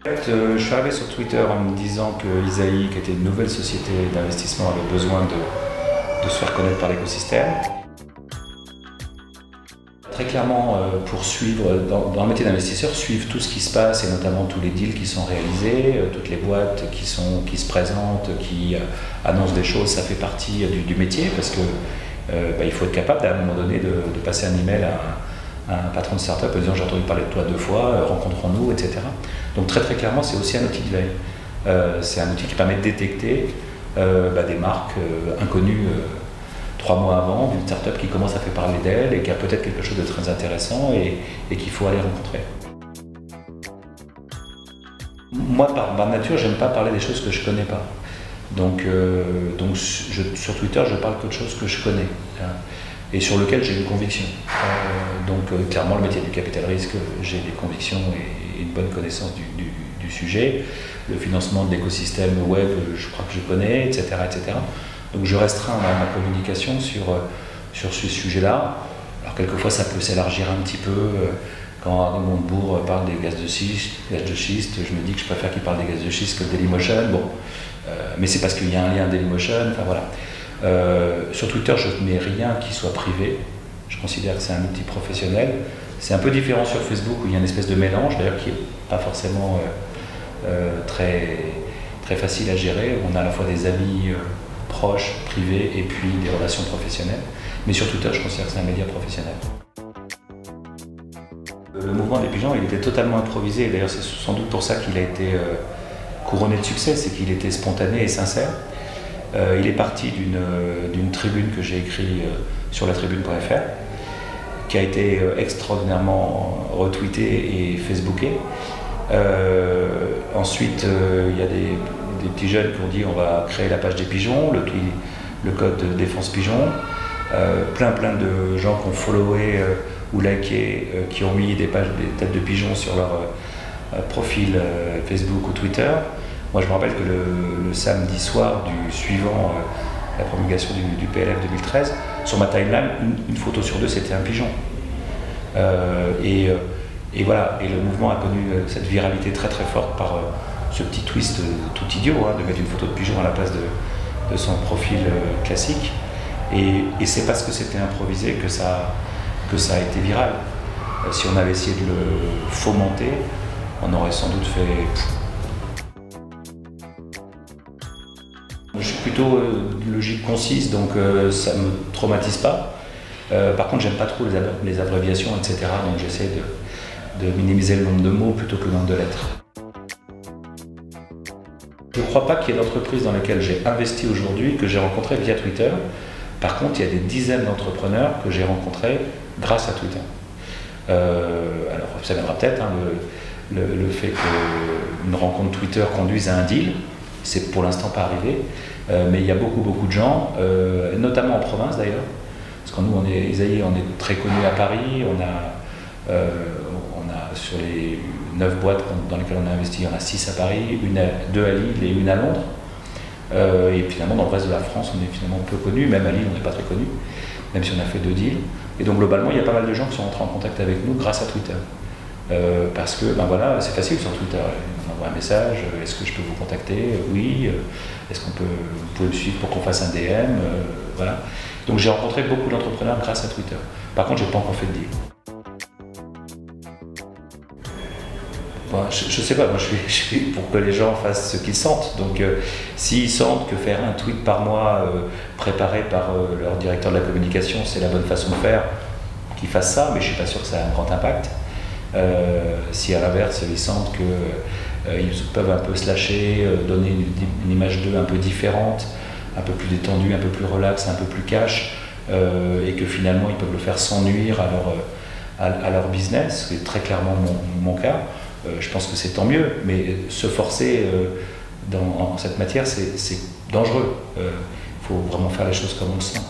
En fait, je suis arrivé sur Twitter en me disant que Isaïe, qui était une nouvelle société d'investissement, avait besoin de se faire connaître par l'écosystème. Très clairement, pour suivre, dans le métier d'investisseur, suivre tout ce qui se passe, et notamment tous les deals qui sont réalisés, toutes les boîtes qui se présentent, qui annoncent des choses, ça fait partie du métier, parce que il faut être capable, à un moment donné, de passer un email à un patron de start-up en disant j'ai entendu parler de toi 2 fois, rencontrons-nous, etc. Donc très clairement, c'est aussi un outil de veille. C'est un outil qui permet de détecter des marques inconnues 3 mois avant, d'une start-up qui commence à faire parler d'elle et qui a peut-être quelque chose de très intéressant et qu'il faut aller rencontrer. Moi, par nature, j'aime pas parler des choses que je connais pas. Donc sur Twitter, je parle que de choses que je connais et sur lesquelles j'ai une conviction. Clairement, le métier du capital risque, j'ai des convictions et une bonne connaissance du sujet. Le financement de l'écosystème web, je crois que je connais, etc., etc. Donc je restreins ma communication sur ce sujet-là. Alors quelquefois ça peut s'élargir un petit peu. Quand Arnaud Montebourg parle des gaz de schiste, je me dis que je préfère qu'il parle des gaz de schiste que de Dailymotion. Bon, mais c'est parce qu'il y a un lien Dailymotion. Enfin voilà. Sur Twitter, je ne mets rien qui soit privé. Je considère que c'est un outil professionnel. C'est un peu différent sur Facebook où il y a une espèce de mélange, d'ailleurs qui n'est pas forcément très facile à gérer. On a à la fois des amis proches, privés, et puis des relations professionnelles. Mais sur Twitter, je considère que c'est un média professionnel. Le mouvement des pigeons, il était totalement improvisé. D'ailleurs, c'est sans doute pour ça qu'il a été couronné de succès, c'est qu'il était spontané et sincère. Il est parti d'une tribune que j'ai écrite sur latribune.fr, qui a été extraordinairement retweetée et facebookée. Ensuite, il y a des petits jeunes qui ont dit on va créer la page des pigeons, le code de défense pigeon. Plein de gens qui ont followé ou liké, qui ont mis des têtes de pigeons sur leur profil Facebook ou Twitter. Moi je me rappelle que le samedi soir du suivant la promulgation du PLF 2013, sur ma timeline, une photo sur 2 c'était un pigeon. Et voilà, et le mouvement a connu cette viralité très forte par ce petit twist tout idiot, de mettre une photo de pigeon à la place de son profil classique. Et c'est parce que c'était improvisé que ça a été viral. Si on avait essayé de le fomenter, on aurait sans doute fait... Je suis plutôt de logique concise, donc ça ne me traumatise pas. Par contre, j'aime pas trop les abréviations, etc. Donc j'essaie de minimiser le nombre de mots plutôt que le nombre de lettres. Je ne crois pas qu'il y ait d'entreprises dans lesquelles j'ai investi aujourd'hui que j'ai rencontrées via Twitter. Par contre, il y a des dizaines d'entrepreneurs que j'ai rencontrés grâce à Twitter. Alors, ça viendra peut-être, le fait qu'une rencontre Twitter conduise à un deal, c'est pour l'instant pas arrivé, mais il y a beaucoup de gens, notamment en province d'ailleurs, parce que nous, Isaïe, on est très connus à Paris, on a sur les 9 boîtes dans lesquelles on a investi, il y en a 6 à Paris, 2 à Lille et 1 à Londres. Et finalement, dans le reste de la France, on est finalement peu connus, même à Lille, on n'est pas très connus, même si on a fait 2 deals. Et donc globalement, il y a pas mal de gens qui sont entrés en contact avec nous grâce à Twitter. Parce que, c'est facile sur Twitter. On envoie un message, est-ce que je peux vous contacter? Oui. Est-ce que vous pouvez me suivre pour qu'on fasse un DM? Voilà. Donc j'ai rencontré beaucoup d'entrepreneurs grâce à Twitter. Par contre, j'ai pas encore fait de deal. Bon, je sais pas, moi je suis pour que les gens fassent ce qu'ils sentent. Donc s'ils sentent que faire un tweet par mois préparé par leur directeur de la communication, c'est la bonne façon de faire, qu'ils fassent ça, mais je suis pas sûr que ça ait un grand impact. Si à l'inverse ils sentent qu'ils peuvent un peu se lâcher, donner une image d'eux un peu différente, un peu plus détendue, un peu plus relax, un peu plus cash, et que finalement ils peuvent le faire sans nuire à leur business, c'est très clairement mon cas. Je pense que c'est tant mieux, mais se forcer en cette matière, c'est dangereux. Il faut vraiment faire les choses comme on le sent.